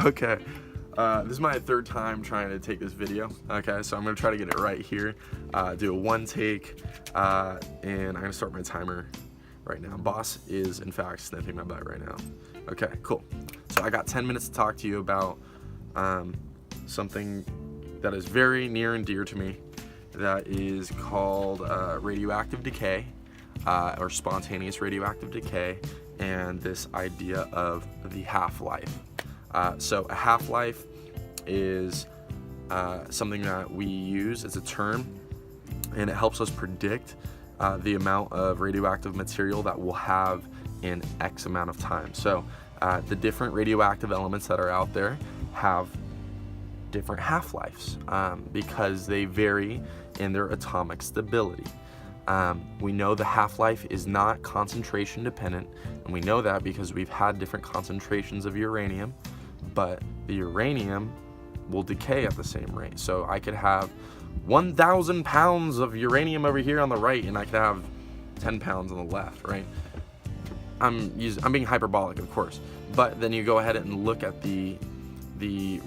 Okay, this is my third time trying to take this video. Okay, so I'm gonna try to get it right here. Do a one take, and I'm gonna start my timer right now. Boss is in fact sniffing my butt right now. Okay, cool. So I got 10 minutes to talk to you about something that is very near and dear to me. That is called radioactive decay, or spontaneous radioactive decay, and this idea of the half-life. So a half-life is something that we use as a term, and it helps us predict the amount of radioactive material that we'll have in X amount of time. So the different radioactive elements that are out there have different half-lives because they vary in their atomic stability. We know the half-life is not concentration dependent, and we know that because we've had different concentrations of uranium, but the uranium will decay at the same rate. So I could have 1,000 pounds of uranium over here on the right, and I could have 10 pounds on the left, right? I'm being hyperbolic, of course, but then you go ahead and look at the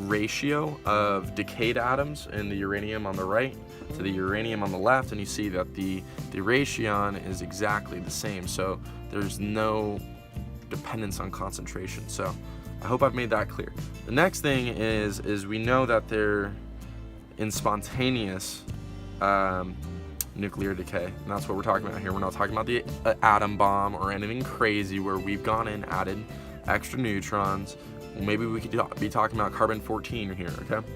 ratio of decayed atoms in the uranium on the right to the uranium on the left, and you see that the ratio is exactly the same. So there's no dependence on concentration. So I hope I've made that clear. The next thing is we know that they're in spontaneous nuclear decay, and that's what we're talking about here. We're not talking about the atom bomb or anything crazy where we've gone in, added extra neutrons. Maybe we could be talking about carbon-14 here, okay?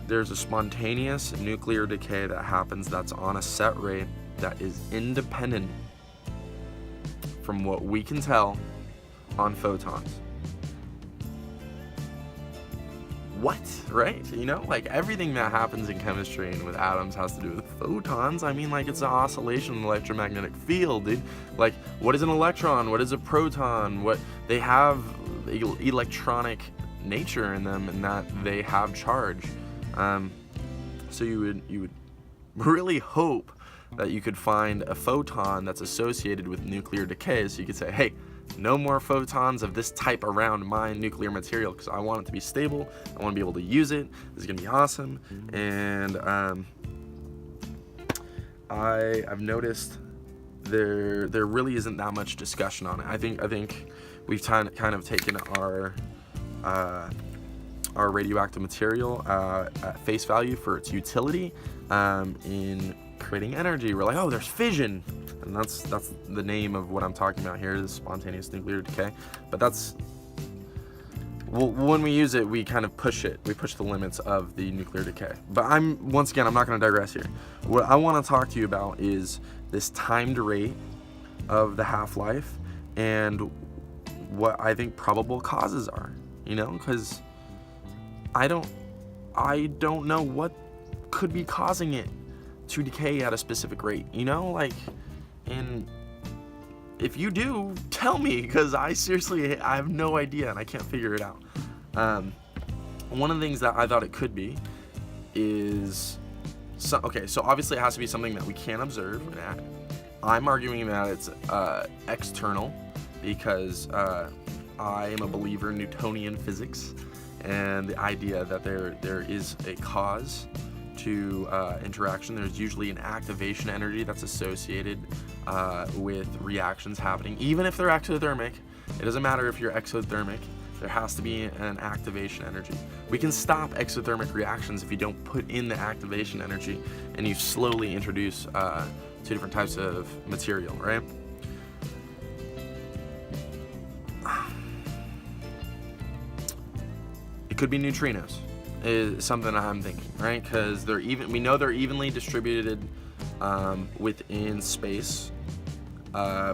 There's a spontaneous nuclear decay that happens that's on a set rate that is independent, from what we can tell, on photons. What? Right? You know, like everything that happens in chemistry and with atoms has to do with photons. I mean, like, it's an oscillation in the electromagnetic field, dude. Like, what is an electron? What is a proton? What they have electronic nature in them, and that they have charge. So you would really hope that you could find a photon that's associated with nuclear decay, so you could say, hey, no more photons of this type around my nuclear material, because I want it to be stable. I want to be able to use it. This is gonna be awesome. And I've noticed there really isn't that much discussion on it. I think we've kind of taken our radioactive material at face value for its utility in creating energy. We're like, oh, there's fission, and that's the name of what I'm talking about here, is spontaneous nuclear decay. But that's, well, when we use it, we kind of push the limits of the nuclear decay. But once again, I'm not going to digress here. What I want to talk to you about is this timed rate of the half-life and what I think probable causes are, you know, because I don't know what could be causing it to decay at a specific rate, you know, like, and if you do, tell me, because I have no idea and I can't figure it out. One of the things that I thought it could be is, so obviously it has to be something that we can't observe. I'm arguing that it's external, because I am a believer in Newtonian physics and the idea that there is a cause to interaction. There's usually an activation energy that's associated with reactions happening, even if they're exothermic. It doesn't matter if you're exothermic, there has to be an activation energy. We can stop exothermic reactions if you don't put in the activation energy and you slowly introduce two different types of material, right? It could be neutrinos, is something I'm thinking, right? Because we know they're evenly distributed within space.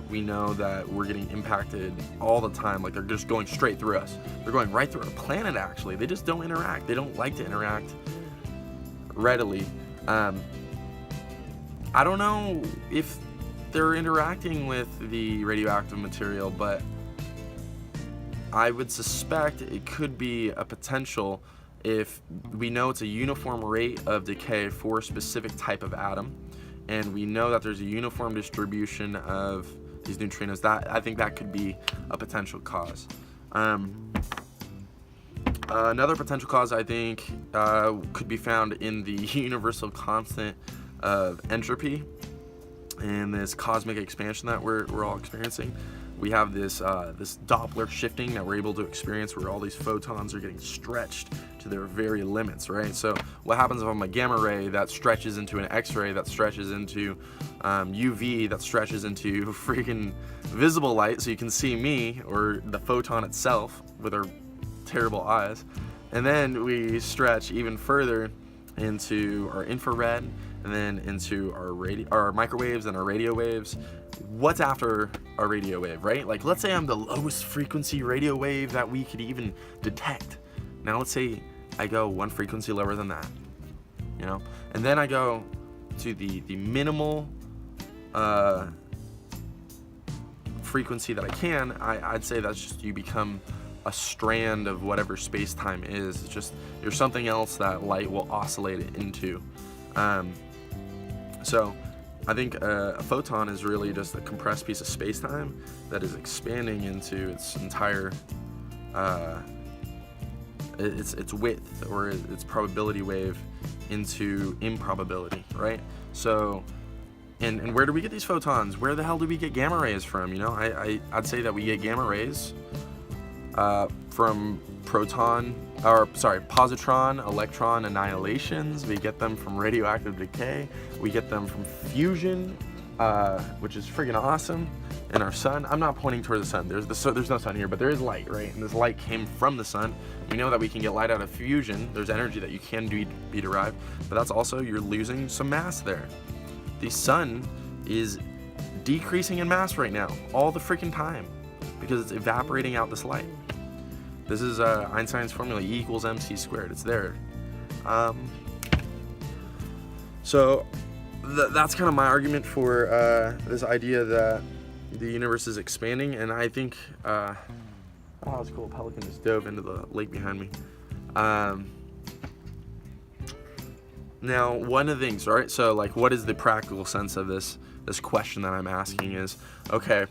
We know that we're getting impacted all the time. Like, they're just going straight through us. They're going right through our planet, actually. They just don't interact. They don't like to interact readily. I don't know if they're interacting with the radioactive material, but I would suspect it could be a potential if we know it's a uniform rate of decay for a specific type of atom, and we know that there's a uniform distribution of these neutrinos. That I think that could be a potential cause. Another potential cause I think could be found in the universal constant of entropy and this cosmic expansion that we're all experiencing. We have this Doppler shifting that we're able to experience, where all these photons are getting stretched to their very limits, right? So what happens if I'm a gamma ray that stretches into an X-ray, that stretches into UV, that stretches into freaking visible light, so you can see me or the photon itself with our terrible eyes, and then we stretch even further into our infrared, and then into our microwaves and our radio waves. What's after a radio wave, right? Like, let's say I'm the lowest frequency radio wave that we could even detect. Now let's say I go one frequency lower than that, you know, and then I go to the minimal frequency that I can. I'd say that's just you become a strand of whatever space-time is. It's just you're something else that light will oscillate it into. So I think a photon is really just a compressed piece of space-time that is expanding into its entire its width, or its probability wave, into improbability, right? So and where do we get these photons? Where the hell do we get gamma rays from? You know, I'd say that we get gamma rays from positron, electron annihilations. We get them from radioactive decay. We get them from fusion, which is friggin' awesome. In our sun, I'm not pointing towards the sun. There's no sun here, but there is light, right? And this light came from the sun. We know that we can get light out of fusion. There's energy that you can be derived, but that's also, you're losing some mass there. The sun is decreasing in mass right now, all the freaking time, because it's evaporating out this light. This is Einstein's formula, E equals mc squared. It's there. So that's kind of my argument for this idea that the universe is expanding, and I think oh, that's cool. A pelican just dove into the lake behind me. Now, one of the things, right? So, like, what is the practical sense of this question that I'm asking is, okay,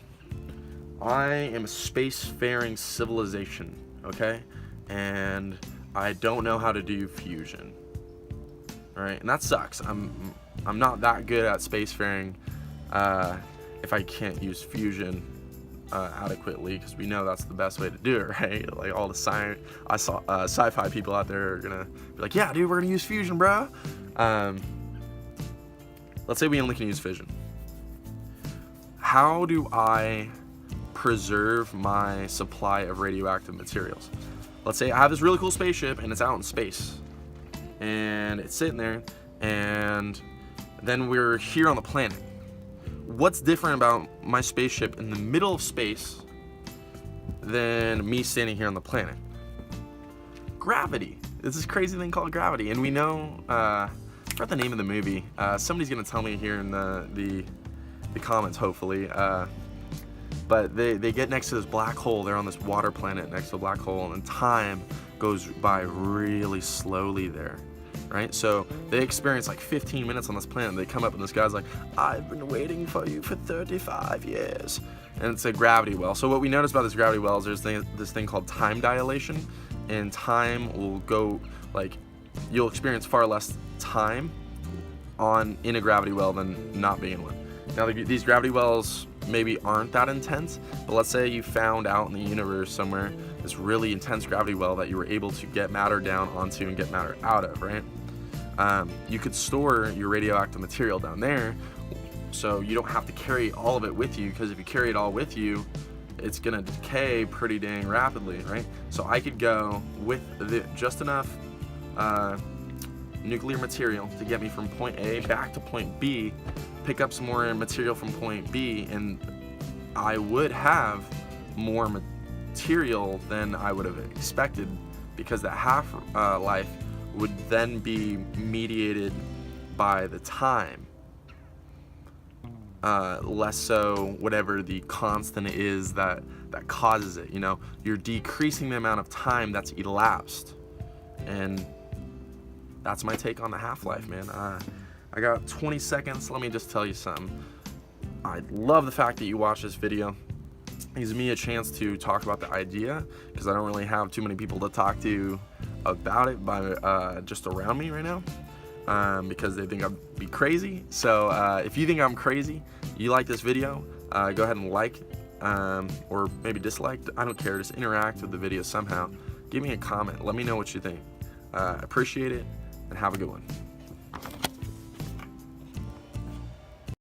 I am a spacefaring civilization, okay, and I don't know how to do fusion, right? And that sucks. I'm not that good at spacefaring if I can't use fusion adequately, because we know that's the best way to do it, right? Like, all the sci-fi people out there are gonna be like, yeah, dude, we're gonna use fusion, bro. Let's say we only can use fission. How do I preserve my supply of radioactive materials? Let's say I have this really cool spaceship and it's out in space and it's sitting there, and then we're here on the planet. What's different about my spaceship in the middle of space than me standing here on the planet? Gravity. It's this crazy thing called gravity, and we know, I forgot the name of the movie. Somebody's gonna tell me here in the comments, hopefully. But they get next to this black hole. They're on this water planet next to a black hole, and time goes by really slowly there, right? So they experience like 15 minutes on this planet, and they come up and this guy's like, I've been waiting for you for 35 years. And it's a gravity well. So what we notice about this gravity well is there's this thing called time dilation, and time will go, like, you'll experience far less time in a gravity well than not being in one. Now, these gravity wells maybe aren't that intense, but let's say you found out in the universe somewhere this really intense gravity well that you were able to get matter down onto and get matter out of, right? You could store your radioactive material down there, so you don't have to carry all of it with you, because if you carry it all with you, it's gonna decay pretty dang rapidly, right? So I could go with just enough nuclear material to get me from point A back to point B, pick up some more material from point B, and I would have more material than I would have expected, because that half-life would then be mediated by the time, less so whatever the constant is that causes it. You know, you're decreasing the amount of time that's elapsed, and that's my take on the half-life, man. I got 20 seconds. Let me just tell you something. I love the fact that you watch this video. It gives me a chance to talk about the idea, because I don't really have too many people to talk to about it by just around me right now, because they think I'd be crazy. So if you think I'm crazy, you like this video, go ahead and like, or maybe dislike. I don't care. Just interact with the video somehow. Give me a comment. Let me know what you think. Appreciate it, and have a good one.